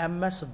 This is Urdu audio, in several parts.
MS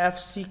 FC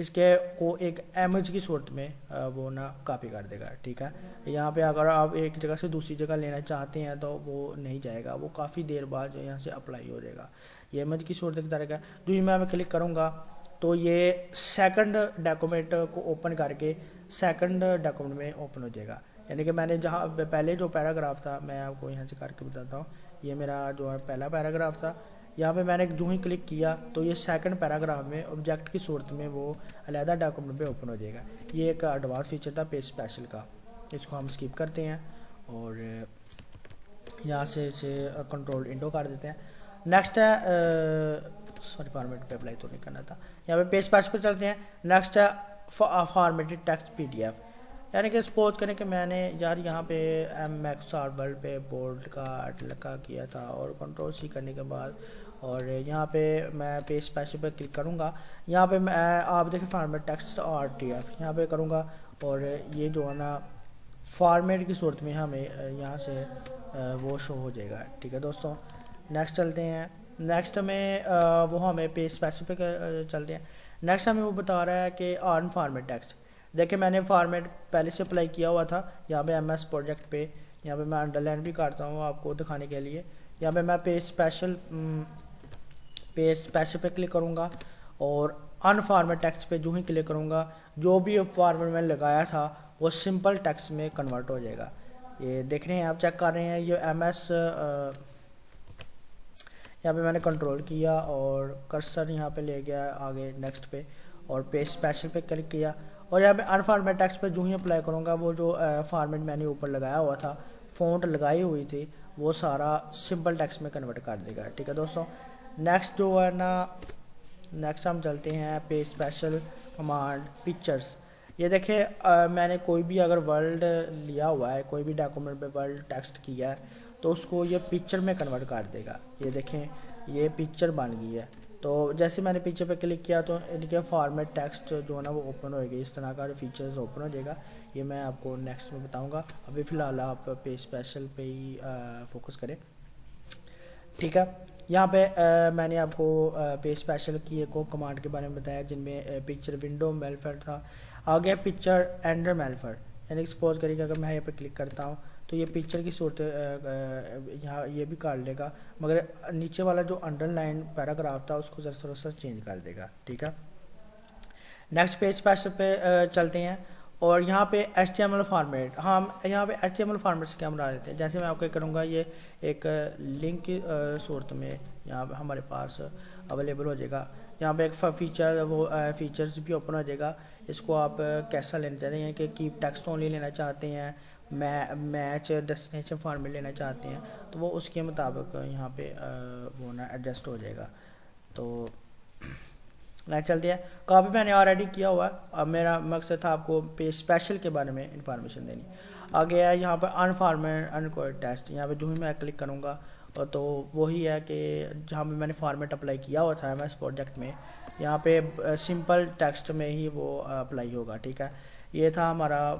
اس کے کو ایک امیج کی صورت میں وہ نا کاپی کر دے گا. ٹھیک ہے, یہاں پہ اگر آپ ایک جگہ سے دوسری جگہ لینا چاہتے ہیں تو وہ نہیں جائے گا, وہ کافی دیر بعد جو یہاں سے اپلائی ہو جائے گا. یہ امیج کی صورت کی طرح کا. جو ہی میں کلک کروں گا تو یہ سیکنڈ ڈاکومنٹ کو اوپن کر کے سیکنڈ ڈاکومنٹ میں اوپن ہو جائے گا. یعنی کہ میں نے جہاں پہلے جو پیراگراف تھا, میں آپ کو یہاں سے کر کے بتاتا ہوں. یہ میرا جو پہلا پیراگراف تھا, یہاں پہ میں نے جو ہی کلک کیا تو یہ سیکنڈ پیراگراف میں آبجیکٹ کی صورت میں وہ علیحدہ ڈاکومنٹ پہ اوپن ہو جائے گا. یہ ایک ایڈوانس فیچر تھا پیج اسپیشل کا. اس کو ہم اسکپ کرتے ہیں اور یہاں سے اسے کنٹرول انڈو کر دیتے ہیں. نیکسٹ ہے سوری فارمیٹ پہ اپلائی تو نہیں کرنا تھا, یہاں پہ پیج اسپیشل پہ چلتے ہیں. نیکسٹ ہے formatted text P D F. یعنی کہ سپوز کریں کہ میں نے یار یہاں پہ ایم ایکس آر ورلڈ پہ بولڈ کا لکھا کیا تھا اور کنٹرول سی کرنے کے بعد اور یہاں پہ میں پیج اسپیشل پہ کلک کروں گا. یہاں پہ میں آپ دیکھیں format text R T F یہاں پہ کروں گا اور یہ جو ہے نا فارمیٹ کی صورت میں ہمیں یہاں سے وہ شو ہو جائے گا. ٹھیک ہے دوستوں, نیکسٹ چلتے ہیں. نیکسٹ میں وہ ہمیں پیج اسپیشل پہ چلتے ہیں. نیکسٹ ہمیں وہ بتا رہا ہے کہ آن فارمیٹ ٹیکسٹ. دیکھیں میں نے فارمیٹ پہلے سے اپلائی کیا ہوا تھا یہاں پہ ایم ایس پروجیکٹ پہ. یہاں پہ میں انڈر لائن بھی کرتا ہوں آپ کو دکھانے کے لیے. یہاں پہ میں پیج اسپیشل پہ کلک کروں گا اور ان فارمیٹ ٹیکسٹ پہ جو ہی کلک کروں گا جو بھی فارمیٹ میں لگایا تھا وہ سمپل ٹیکسٹ میں کنورٹ ہو جائے گا. یہ دیکھ رہے ہیں آپ, چیک کر رہے ہیں. یہ ایم ایس یہاں پہ میں نے کنٹرول کیا اور کرسر یہاں پہ لے گیا آگے نیکسٹ پہ اور پیج اسپیشل پہ کلک کیا اور یہاں پہ ان فارمیٹ ٹیکسٹ پہ جو ہی اپلائی کروں گا وہ جو فارمیٹ میں نے اوپر لگایا ہوا تھا فونٹ لگائی ہوئی تھی وہ سارا سمپل ٹیکسٹ میں کنورٹ کر دے گا. ٹھیک ہے دوستوں, نیکسٹ جو ہے نا نیکسٹ ہم چلتے ہیں پیج اسپیشل کمانڈ پکچرز. یہ دیکھیں میں نے کوئی بھی اگر ورلڈ لیا ہوا ہے, کوئی بھی ڈاکومنٹ پہ ورلڈ ٹیکسٹ کیا ہے تو اس کو یہ پکچر میں کنورٹ کر دے گا. یہ دیکھیں یہ پکچر بن گئی ہے. تو جیسے میں نے پکچر پہ کلک کیا تو ان کے فارمیٹ ٹیکسٹ جو ہے نا وہ اوپن ہوئے گی. اس طرح کا فیچرز اوپن ہو جائے گا. یہ میں آپ کو نیکسٹ میں بتاؤں گا. ابھی فی الحال آپ پیج اسپیشل پہ ہی فوکس کریں. ٹھیک ہے, یہاں پہ میں نے آپ کو پیج اسپیشل کی ایک کمانڈ کے بارے میں بتایا جن میں پکچر ونڈو میلفر تھا. آگے پکچر اینڈر میلفر. یعنی سپوز کریے کہ اگر میں یہاں پہ کلک کرتا ہوں تو یہ پکچر کی صورت یہاں یہ بھی کر لے گا مگر نیچے والا جو انڈر لائن پیراگراف تھا اس کو ذرا سا چینج کر دے گا. ٹھیک ہے, نیکسٹ پیج اسپیشل پہ چلتے ہیں اور یہاں پہ H T M L format. ہم یہاں پہ H T M L format سے کیا مراد دیتے ہیں. جیسے میں آپ کو کروں گا یہ ایک لنک کی صورت میں یہاں پہ ہمارے پاس اویلیبل ہو جائے گا. یہاں پہ ایک فیچر وہ فیچرز بھی اوپن ہو جائے گا. اس کو آپ کیسا لینا چاہتے ہیں کہ کیپ ٹیکسٹ اونلی لینا چاہتے ہیں, میچ ڈیسٹینیشن فارمیٹ لینا چاہتے ہیں تو وہ اس کے مطابق یہاں پہ وہ نا ایڈجسٹ ہو جائے گا. تو چلتے ہیں. کاپی میں نے آلریڈی کیا ہوا ہے. اب میرا مقصد تھا آپ کو پیج اسپیشل کے بارے میں انفارمیشن دینی. آگے ہے یہاں پہ ان فارمیٹ ان کوڈ ٹیکسٹ. یہاں پہ جو ہی میں کلک کروں گا تو وہی ہے کہ جہاں پہ میں نے فارمیٹ اپلائی کیا ہوا تھا ایم ایس پروجیکٹ میں یہاں پہ سمپل ٹیکسٹ میں ہی وہ اپلائی ہوگا. ٹھیک ہے, یہ تھا ہمارا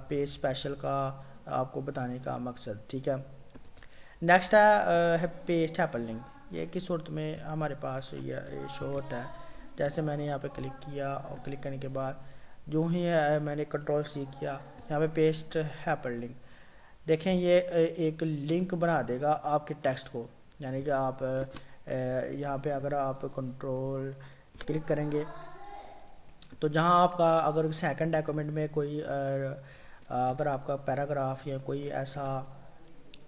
پیج اسپیشل کا آپ کو بتانے کا مقصد. ٹھیک ہے, نیکسٹ ہے پیج ہیپر لنک. یہ کس صورت میں ہمارے پاس یہ شو ہوتا ہے. جیسے میں نے یہاں پہ کلک کیا اور کلک کرنے کے بعد جو ہی میں نے کنٹرول سی کیا یہاں پہ پیسٹ ہیپر لنک. دیکھیں یہ ایک لنک بنا دے گا آپ کے ٹیکسٹ کو. یعنی کہ آپ یہاں پہ اگر آپ کنٹرول کلک کریں گے تو جہاں آپ کا اگر سیکنڈ ڈاکومنٹ میں کوئی اگر آپ کا پیراگراف یا کوئی ایسا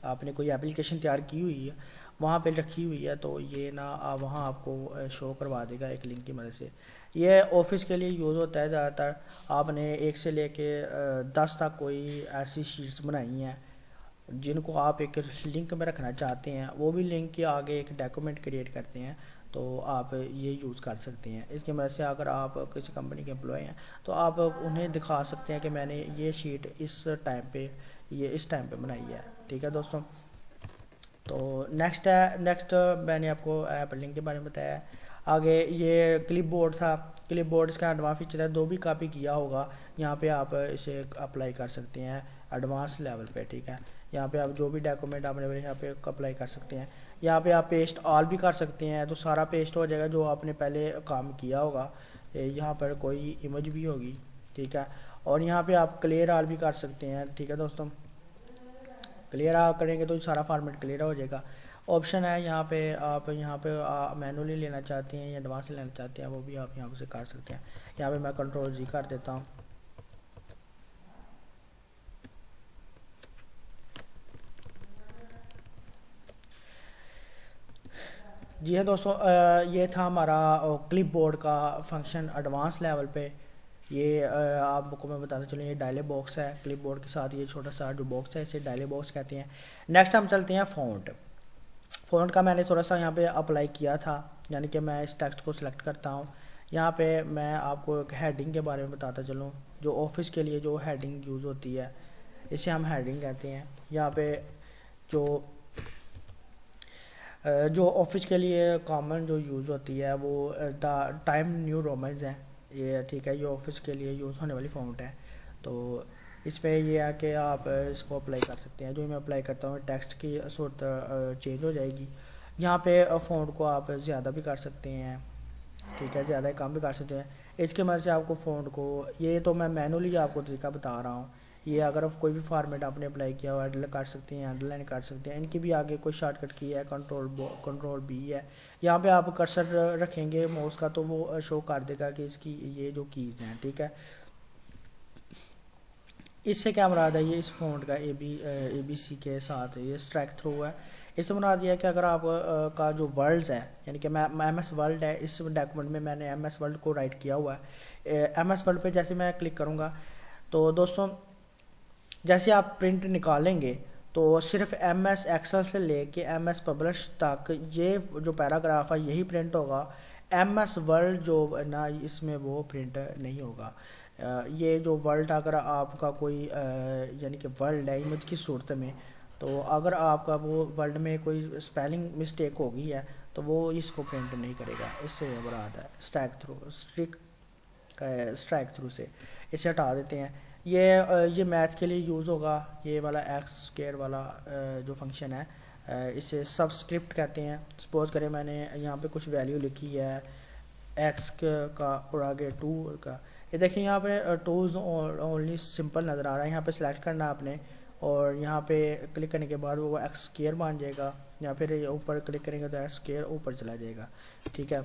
آپ نے کوئی اپلیکیشن تیار کی ہوئی ہے وہاں پہ رکھی ہوئی ہے تو یہ نا وہاں آپ کو شو کروا دے گا ایک لنک کی مدد سے. یہ آفس کے لیے یوز ہوتا ہے زیادہ تر. آپ نے 1 سے لے کے 10 تک کوئی ایسی شیٹس بنائی ہیں جن کو آپ ایک لنک میں رکھنا چاہتے ہیں, وہ بھی لنک کے آگے ایک ڈاکومنٹ کریٹ کرتے ہیں تو آپ یہ یوز کر سکتے ہیں. اس کی مدد سے اگر آپ کسی کمپنی کے امپلائی ہیں تو آپ انہیں دکھا سکتے ہیں کہ میں نے یہ شیٹ اس ٹائم پہ بنائی ہے. ٹھیک ہے دوستوں, تو نیکسٹ میں نے آپ کو ایپ لنک کے بارے میں بتایا. آگے یہ کلپ بورڈ تھا. کلپ بورڈ اس کا ایڈوانس فیچر ہے. 2 بھی کاپی کیا ہوگا یہاں پہ آپ اسے اپلائی کر سکتے ہیں ایڈوانس لیول پہ. ٹھیک ہے, یہاں پہ آپ جو بھی ڈاکومنٹ آپ نے یہاں پہ اپلائی کر سکتے ہیں. یہاں پہ آپ پیسٹ آل بھی کر سکتے ہیں تو سارا پیسٹ ہو جائے گا جو آپ نے پہلے کام کیا ہوگا. یہاں پر کوئی امیج بھی ہوگی، ٹھیک ہے. اور یہاں پہ آپ کلیئر آل بھی کر سکتے ہیں، ٹھیک ہے دوستوں. کلیئر آل کریں گے تو سارا فارمیٹ کلیئر ہو جائے گا. آپشن ہے یہاں پہ، آپ یہاں پہ مینولی لینا چاہتے ہیں یا ایڈوانس لینا چاہتے ہیں وہ بھی آپ یہاں سے کر سکتے ہیں. یہاں پہ میں کنٹرول زی کر دیتا ہوں. جی ہاں دوستوں، یہ تھا ہمارا کلپ بورڈ کا فنکشن ایڈوانس لیول پہ. یہ آپ کو میں بتاتا چلوں، یہ ڈائلے باکس ہے کلپ بورڈ کے ساتھ. یہ چھوٹا سا جو باکس ہے اسے ڈائلے باکس کہتے ہیں. نیکسٹ ہم چلتے ہیں فونٹ. فونٹ کا میں نے تھوڑا سا یہاں پہ اپلائی کیا تھا، یعنی کہ میں اس ٹیکسٹ کو سلیکٹ کرتا ہوں. یہاں پہ میں آپ کو ایک ہیڈنگ کے بارے میں بتاتا چلوں. جو آفس کے لیے جو ہیڈنگ یوز ہوتی ہے اسے ہم ہیڈنگ کہتے ہیں. یہاں پہ جو آفس کے لیے کامن جو یوز ہوتی ہے وہ ٹائم نیو رومنز ہے یہ، ٹھیک ہے. یہ آفس کے لیے یوز ہونے والی فونٹ ہے. تو اس پہ یہ ہے کہ آپ اس کو اپلائی کر سکتے ہیں. جو میں اپلائی کرتا ہوں ٹیکسٹ کی صورت چینج ہو جائے گی. یہاں پہ فونٹ کو آپ زیادہ بھی کر سکتے ہیں، ٹھیک ہے، زیادہ کم بھی کر سکتے ہیں. اس کے مدد سے آپ کو فونٹ کو، یہ تو میں مینولی آپ کو طریقہ بتا رہا ہوں. یہ اگر کوئی بھی فارمیٹ آپ نے اپلائی کیا ہو ایڈل کر سکتے ہیں، انڈر لائن کر سکتے ہیں. ان کی بھی آگے کوئی شارٹ کٹ کی ہے، کنٹرول بی ہے. یہاں پہ آپ کرسر رکھیں گے ماؤس کا تو وہ شو کر دے گا کہ اس کی یہ جو کیز ہیں، ٹھیک ہے. اس سے کیا مراد ہے، یہ اس فونٹ کا اے بی سی کے ساتھ یہ اسٹرائک تھرو ہے. اس سے مراد یہ ہے کہ اگر آپ کا جو ورڈز ہے، یعنی کہ میں ایم ایس ورلڈ ہے، اس ڈاکومنٹ میں میں نے ایم ایس ورلڈ کو رائٹ کیا ہوا ہے. ایم ایس ورلڈ پہ جیسے میں کلک کروں گا تو دوستوں جیسے آپ پرنٹ نکالیں گے تو صرف ایم ایس ایکسل سے لے کے ایم ایس پبلش تک یہ جو پیراگراف ہے یہی پرنٹ ہوگا. ایم ایس ورلڈ جو نا اس میں وہ پرنٹ نہیں ہوگا. یہ جو ورلڈ اگر آپ کا کوئی یعنی کہ ورلڈ ہے امیج کی صورت میں، تو اگر آپ کا وہ ورلڈ میں کوئی اسپیلنگ مسٹیک ہو گئی ہے تو وہ اس کو پرنٹ نہیں کرے گا. اس سے مراد ہے اسٹرائک تھرو سے اسے ہٹا دیتے ہیں. یہ میتھ کے لیے یوز ہوگا. یہ والا ایکس اسکیئر والا جو فنکشن ہے اسے سبسکرپٹ کہتے ہیں. سپوز کریں میں نے یہاں پہ کچھ ویلیو لکھی ہے ایکس کا اور آگے 2 کا. یہ دیکھیں یہاں پہ ٹوز اونلی سمپل نظر آ رہا ہے. یہاں پہ سلیکٹ کرنا ہے آپ نے اور یہاں پہ کلک کرنے کے بعد وہ ایکس اسکیئر بن جائے گا. یا پھر اوپر کلک کریں گے تو ایکس اسکیئر اوپر چلا جائے گا، ٹھیک ہے.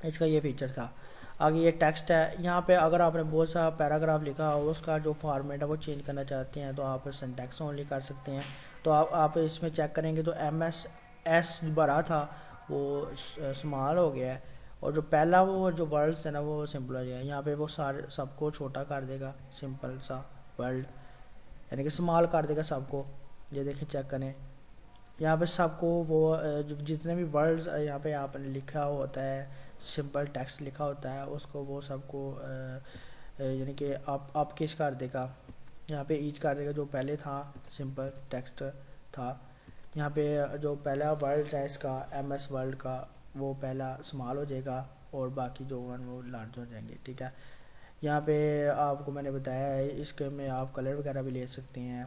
اس کا یہ فیچر تھا. آگے یہ ٹیکسٹ ہے. یہاں پہ اگر آپ نے بہت سا پیراگراف لکھا ہو اس کا جو فارمیٹ ہے وہ چینج کرنا چاہتے ہیں تو آپ سنٹیکس اونلی کر سکتے ہیں. تو آپ اس میں چیک کریں گے تو ایم ایس بھرا تھا وہ اسمال ہو گیا ہے، اور جو پہلا وہ جو ورڈز ہے نا وہ سمپل ہو جائے گا. یہاں پہ وہ سب کو چھوٹا کر دے گا، سمپل سا ورلڈ یعنی کہ اسمال کر دے گا سب کو. یہ دیکھیں چیک کریں یہاں پہ سب کو وہ جتنے بھی ورڈز یہاں پہ آپ نے لکھا ہوتا ہے، سمپل ٹیکسٹ لکھا ہوتا ہے، اس کو وہ سب کو یعنی کہ آپ کس کر دے گا. یہاں پہ ایچ کر دے گا. جو پہلے تھا سمپل ٹیکسٹ تھا، یہاں پہ جو پہلا ورلڈ ہے اس کا ایم ایس ورلڈ کا وہ پہلا اسمال ہو جائے گا اور باقی جو وہ لارج ہو جائیں گے، ٹھیک ہے. یہاں پہ آپ کو میں نے بتایا ہے اس کے میں آپ کلر وغیرہ بھی لے سکتے ہیں،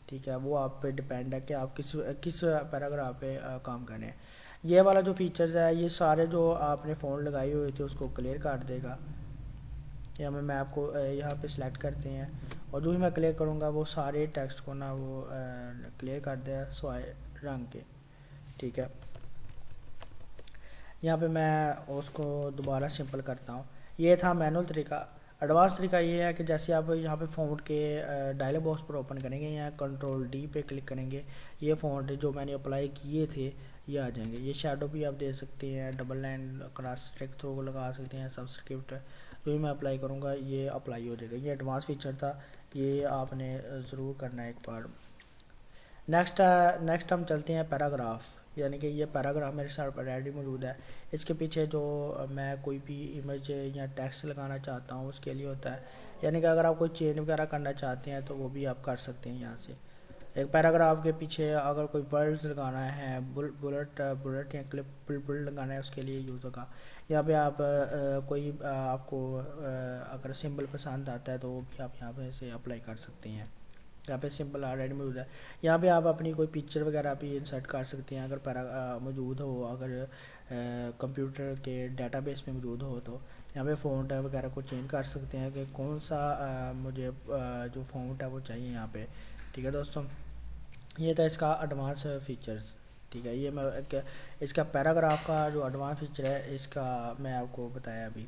ٹھیک ہے. وہ آپ پہ ڈپینڈ ہے کہ آپ کس پیراگراف پہ کام کریں. یہ والا جو فیچرز ہے یہ سارے جو آپ نے فون لگائی ہوئے تھے اس کو کلیئر کر دے گا. یا میں آپ کو یہاں پہ سلیکٹ کرتے ہیں اور جو ہی میں کلیئر کروں گا وہ سارے ٹیکسٹ کو نا وہ کلیئر کر دے سوائے رنگ کے، ٹھیک ہے. یہاں پہ میں اس کو دوبارہ سمپل کرتا ہوں. یہ تھا مینول طریقہ. ایڈوانس طریقہ یہ ہے کہ جیسے آپ یہاں پہ فونٹ کے ڈائلگ باکس پر اوپن کریں گے یا کنٹرول ڈی پہ کلک کریں گے، یہ فونٹ جو میں نے اپلائی کیے تھے یہ آ جائیں گے. یہ شیڈو بھی آپ دے سکتے ہیں، double line cross strike through لگا سکتے ہیں، سبسکرپٹ جو ہی میں اپلائی کروں گا یہ اپلائی ہو جائے گا. یہ ایڈوانس فیچر تھا، یہ آپ نے ضرور کرنا ہے ایک بار. نیکسٹ ہم چلتے ہیں پیراگراف. یعنی کہ یہ پیراگراف میرے ساتھ پر ریڈی موجود ہے. اس کے پیچھے جو میں کوئی بھی امیج یا ٹیکسٹ لگانا چاہتا ہوں اس کے لیے ہوتا ہے. یعنی کہ اگر آپ کوئی چین وغیرہ کرنا چاہتے ہیں تو وہ بھی آپ کر سکتے ہیں. یہاں سے ایک پیراگراف کے پیچھے اگر کوئی ورڈز لگانا ہے، بلٹ یا کلپ بلٹ لگانا ہے اس کے لیے یوز ہوگا. یہاں پہ آپ کوئی آپ کو اگر سمبل پسند آتا ہے تو وہ بھی آپ یہاں پہ سے اپلائی کر سکتے ہیں. یہاں پہ سمپل آلریڈی موجود ہے. یہاں پہ آپ اپنی کوئی پکچر وغیرہ بھی انسرٹ کر سکتے ہیں اگر موجود ہو، اگر کمپیوٹر کے ڈیٹا بیس میں موجود ہو تو. یہاں پہ فونٹ وغیرہ کو چینج کر سکتے ہیں کہ کون سا مجھے جو فونٹ ہے وہ چاہیے یہاں پہ. ٹھیک ہے دوستوں, یہ تھا اس کا ایڈوانس فیچرز. ٹھیک ہے, یہ میں اس کا پیراگراف کا جو ایڈوانس فیچر ہے اس کا میں آپ کو بتایا ابھی.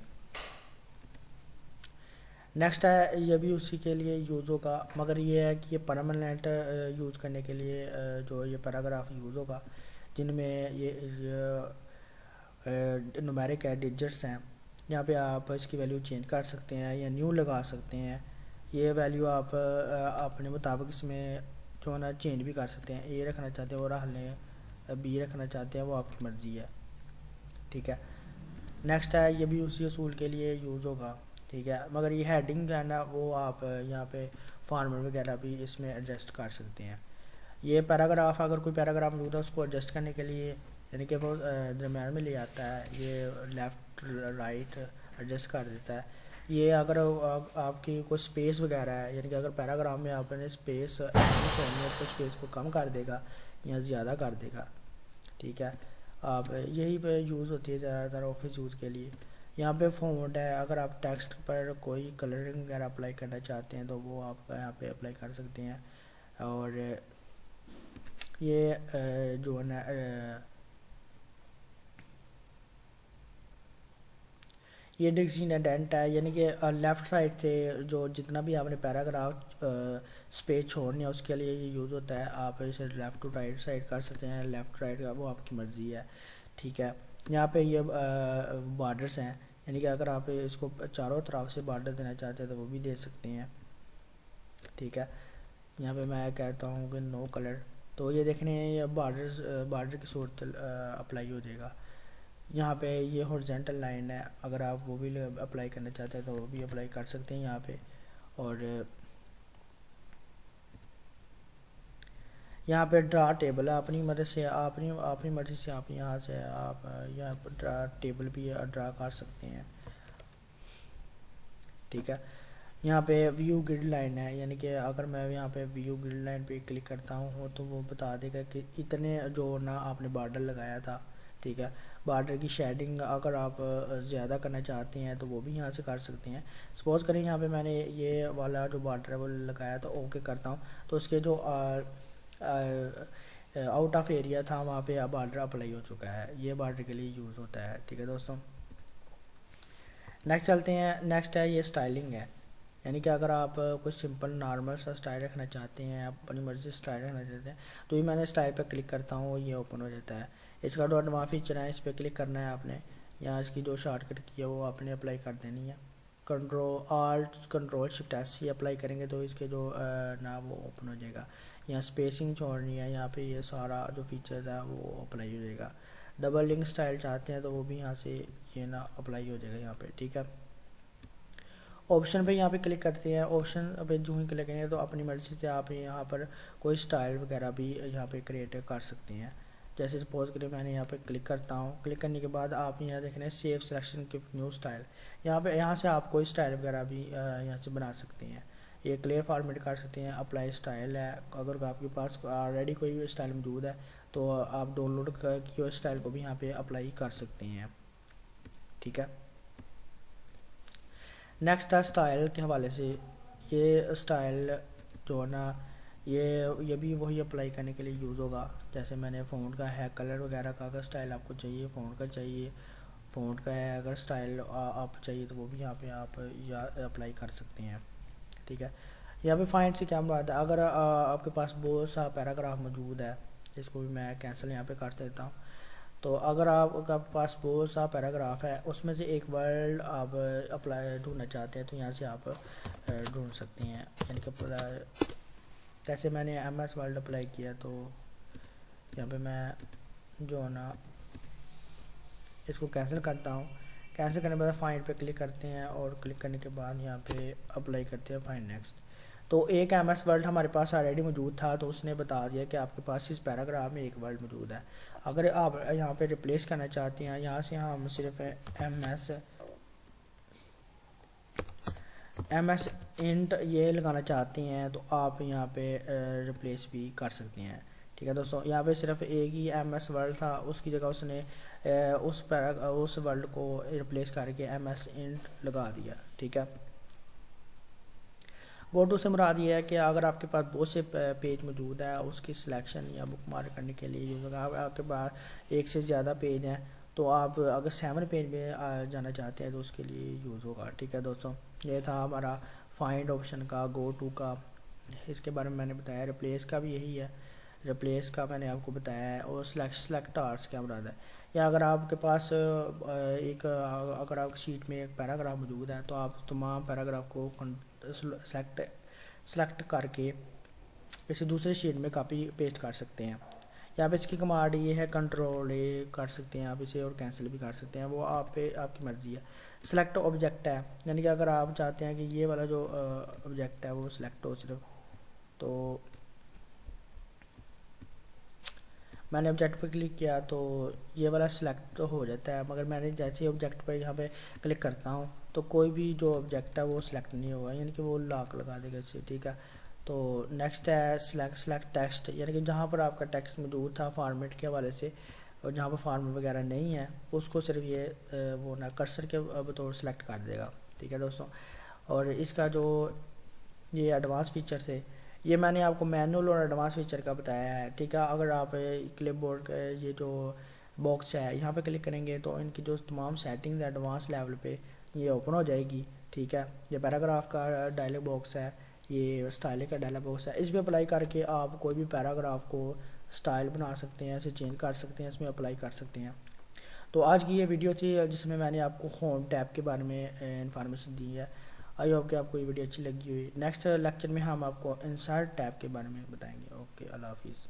نیکسٹ ہے, یہ بھی اسی کے لیے یوز ہوگا, مگر یہ ہے کہ یہ پرماننٹ یوز کرنے کے لیے جو یہ پیراگراف یوز ہوگا جن میں یہ نومیرک ہے, ڈیجٹس ہیں, یہاں پہ آپ اس کی ویلیو چینج کر سکتے ہیں یا نیو لگا سکتے ہیں. یہ ویلیو آپ اپنے مطابق اس میں جو ہے نا چینج بھی کر سکتے ہیں. اے رکھنا چاہتے ہیں وہ رکھ لیں, بی رکھنا چاہتے ہیں وہ آپ کی مرضی ہے. ٹھیک ہے, نیکسٹ ہے, یہ بھی اسی اصول کے لیے یوز ہوگا. ٹھیک ہے, مگر یہ ہیڈنگ ہے نا وہ آپ یہاں پہ فارمیٹ وغیرہ بھی اس میں ایڈجسٹ کر سکتے ہیں. یہ پیراگراف, اگر کوئی پیراگراف موجود ہے اس کو ایڈجسٹ کرنے کے لیے یعنی کہ وہ درمیان میں لے آتا ہے, یہ لیفٹ رائٹ ایڈجسٹ کر دیتا ہے. یہ اگر آپ کی کوئی اسپیس وغیرہ ہے, یعنی کہ اگر پیراگراف میں آپ نے اسپیس چھوڑنی ہے تو اسپیس کو کم کر دے گا یا زیادہ کر دے گا. ٹھیک ہے, آپ یہی پہ یوز ہوتی ہے زیادہ تر آفس یوز کے لیے. یہاں پہ فونٹ ہے, اگر آپ ٹیکسٹ پر کوئی کلرنگ وغیرہ اپلائی کرنا چاہتے ہیں تو وہ آپ یہاں پہ اپلائی کر سکتے ہیں. اور یہ جو ہے نا یہ ڈکشن ایڈنٹ ہے, یعنی کہ لیفٹ سائڈ سے جو جتنا بھی آپ نے پیراگراف اسپیس چھوڑنی ہے اس کے لیے یہ یوز ہوتا ہے. آپ اسے لیفٹ ٹو رائٹ سائڈ کر سکتے ہیں, لیفٹ رائٹ کا وہ آپ کی مرضی ہے. ٹھیک ہے, یہاں پہ یہ بارڈرس ہیں, یعنی کہ اگر آپ اس کو چاروں طرف سے بارڈر دینا چاہتے ہیں تو وہ بھی دے سکتے ہیں. ٹھیک ہے, یہاں پہ میں کہتا ہوں کہ نو کلر, تو یہ دیکھنے یہ بارڈر کی صورت اپلائی ہو جائے گا. یہاں پہ یہ ہورزینٹل لائن ہے, اگر آپ وہ بھی اپلائی کرنا چاہتے ہیں تو وہ بھی اپلائی کر سکتے ہیں یہاں پہ. اور یہاں پہ ڈرا ٹیبل ہے, اپنی مدد سے اپنی مرضی سے آپ یہاں سے آپ یہاں پر ڈرا ٹیبل بھی ڈرا کر سکتے ہیں. ٹھیک ہے, یہاں پہ ویو گریڈ لائن ہے, یعنی کہ اگر میں یہاں پہ ویو گریڈ لائن پہ کلک کرتا ہوں تو وہ بتا دے گا کہ اتنے جو نا آپ نے بارڈر لگایا تھا. ٹھیک ہے, بارڈر کی شیڈنگ اگر آپ زیادہ کرنا چاہتے ہیں تو وہ بھی یہاں سے کر سکتے ہیں. سپوز کریں یہاں پہ میں نے یہ والا جو بارڈر ہے وہ لگایا تو اوکے کرتا ہوں تو اس کے جو آؤٹ آف ایریا تھا وہاں پہ بارڈر اپلائی ہو چکا ہے. یہ بارڈر کے لیے یوز ہوتا ہے. ٹھیک ہے دوستوں, نیکسٹ چلتے ہیں. نیکسٹ ہے یہ اسٹائلنگ ہے, یعنی کہ اگر آپ کوئی سمپل نارمل سا اسٹائل رکھنا چاہتے ہیں, آپ اپنی مرضی سے اسٹائل رکھنا چاہتے ہیں تو یہ میں نے اسٹائل پہ کلک کرتا ہوں یہ اوپن ہو جاتا ہے. اس کا جو ایڈوانس فیچر ہے اس پہ کلک کرنا ہے آپ نے, یہاں اس کی جو شارٹ کٹ کی ہے وہ آپ نے اپلائی کر دینی ہے. Control shift S C apply کریں گے تو اس کے جو نا وہ اوپن ہو جائے گا. یہاں اسپیسنگ چھوڑنی ہے, یہاں پہ یہ سارا جو فیچرز ہے وہ اپلائی ہو جائے گا. ڈبل لنک اسٹائل چاہتے ہیں تو وہ بھی یہاں سے یہ نا اپلائی ہو جائے گا یہاں پہ. ٹھیک ہے, آپشن پہ یہاں پہ کلک کرتے ہیں. آپشن پہ جو ہی کلک کریں گے تو اپنی مرضی سے آپ یہاں پر کوئی اسٹائل وغیرہ بھی یہاں پہ کریٹ کر سکتے ہیں. جیسے سپوز کریں میں نے یہاں پہ کلک کرتا ہوں, کلک کرنے کے بعد آپ یہاں دیکھ رہے ہیں سیو سلیکشن کی نیو اسٹائل, یہاں سے آپ کوئی اسٹائل وغیرہ بھی یہاں سے بنا سکتے ہیں. یہ کلیئر فارمیٹ کر سکتے ہیں. اپلائی اسٹائل ہے, اگر آپ کے پاس آلریڈی کوئی اسٹائل موجود ہے تو آپ ڈاؤن لوڈ کی ہوئے اسٹائل کو بھی یہاں پہ اپلائی کر سکتے ہیں. ٹھیک ہے, نیکسٹ ہے اسٹائل کے حوالے سے. یہ اسٹائل جو ہے نا یہ بھی وہی اپلائی کرنے کے لیے یوز ہوگا. جیسے میں نے فونٹ کا ہے, کلر وغیرہ کا اگر اسٹائل آپ کو چاہیے, فونٹ کا چاہیے, فونٹ کا ہے اگر اسٹائل آپ چاہیے تو وہ بھی یہاں پہ آپ اپلائی کر سکتے ہیں. ٹھیک ہے, یہاں پہ فائنڈ سے کیا مراد ہے, اگر آپ کے پاس بہت سا پیراگراف موجود ہے, اس کو بھی میں کینسل یہاں پہ کر دیتا ہوں. تو اگر آپ کے پاس بہت سا پیراگراف ہے اس میں سے ایک ورڈ آپ اپلائی ڈھونڈنا چاہتے ہیں تو یہاں سے آپ ڈھونڈ سکتے ہیں. یعنی کہ جیسے میں نے ایم ایس ورڈ اپلائی کیا تو یہاں پہ میں جو ہے نا اس کو کینسل کرتا ہوں. کینسل کرنے کے بعد فائنڈ پہ کلک کرتے ہیں اور کلک کرنے کے بعد یہاں پہ اپلائی کرتے ہیں فائنڈ نیکسٹ. تو ایک ایم ایس ورڈ ہمارے پاس آلریڈی موجود تھا تو اس نے بتا دیا کہ آپ کے پاس اس پیراگراف میں ایک ورڈ موجود ہے. اگر آپ یہاں پہ ریپلیس کرنا چاہتے ہیں, یہاں سے ہم صرف ایم ایس انٹ یہ لگانا چاہتے ہیں تو آپ یہاں پہ ریپلیس بھی کر سکتے ہیں. ٹھیک ہے دوستوں. یہاں پہ صرف ایک ہی ایم ایس ورلڈ تھا, اس کی جگہ اس نے اس ورلڈ کو ریپلیس کر کے ایم ایس انٹ لگا دیا. ٹھیک ہے. گو ٹو سے مراد یہ ہے کہ اگر آپ کے پاس بہت سے پیج موجود ہے, اس کی سلیکشن یا بک مارک کرنے کے لیے یوز ہوگا. آپ کے پاس ایک سے زیادہ پیج ہیں تو آپ اگر 7 پیج میں جانا چاہتے ہیں تو اس کے لیے یوز ہوگا. ٹھیک ہے دوستوں, یہ تھا ہمارا فائنڈ آپشن کا, گو ٹو کا, اس کے بارے میں نے بتایا. ریپلیس کا بھی یہی ہے, ریپلیس کا میں نے آپ کو بتایا ہے. اور سلیکٹ آرٹس کیا مراد ہے, یا اگر آپ کے پاس اگر آپ شیٹ میں ایک پیراگراف موجود ہے تو آپ تمام پیراگراف کو سلیکٹ کر کے کسی دوسرے شیٹ میں کاپی پیسٹ کر سکتے ہیں. یہاں پہ اس کی کمانڈ یہ ہے, کنٹرول اے کر سکتے ہیں آپ اسے, اور کینسل بھی کر سکتے ہیں, وہ آپ کی مرضی ہے. سلیکٹ آبجیکٹ ہے, یعنی کہ اگر آپ چاہتے ہیں کہ یہ والا جو آبجیکٹ ہے وہ سلیکٹ ہو صرف, تو میں نے آبجیکٹ پہ کلک کیا تو یہ والا سلیکٹ ہو جاتا ہے. مگر میں نے جیسے ہی آبجیکٹ پہ یہاں پہ کلک کرتا ہوں تو کوئی بھی جو آبجیکٹ ہے وہ سلیکٹ نہیں ہوگا, یعنی کہ وہ لاک لگا دے گا اسے. ٹھیک ہے. تو نیکسٹ ہے سلیکٹ ٹیکسٹ, یعنی کہ جہاں پر آپ کا ٹیکسٹ موجود تھا فارمیٹ کے حوالے سے, اور جہاں پر فارمیٹ وغیرہ نہیں ہے اس کو صرف یہ وہ نہ کرسر کے بطور سلیکٹ کر دے گا. ٹھیک ہے دوستوں. اور اس کا جو یہ ایڈوانس فیچر تھے یہ میں نے آپ کو مینول اور ایڈوانس فیچر کا بتایا ہے. ٹھیک ہے. اگر آپ کلپ بورڈ کا یہ جو باکس ہے یہاں پہ کلک کریں گے تو ان کی جو تمام سیٹنگز ایڈوانس لیول پہ یہ اوپن ہو جائے گی. ٹھیک ہے. یہ پیراگراف کا ڈائلاگ باکس ہے, یہ اسٹائل کا ڈائلاگ باکس ہے, اس پہ اپلائی کر کے آپ کوئی بھی پیراگراف کو اسٹائل بنا سکتے ہیں, اسے چینج کر سکتے ہیں, اس میں اپلائی کر سکتے ہیں. تو آج کی یہ ویڈیو تھی جس میں میں نے آپ کو ہوم ٹیب کے بارے میں انفارمیشن دی ہے. آئی ہوپ کہ آپ کو یہ ویڈیو اچھی لگی ہوئی. نیکسٹ لیکچر میں ہم آپ کو انسرٹ ٹیب کے بارے میں بتائیں گے. اوکے, اللہ حافظ.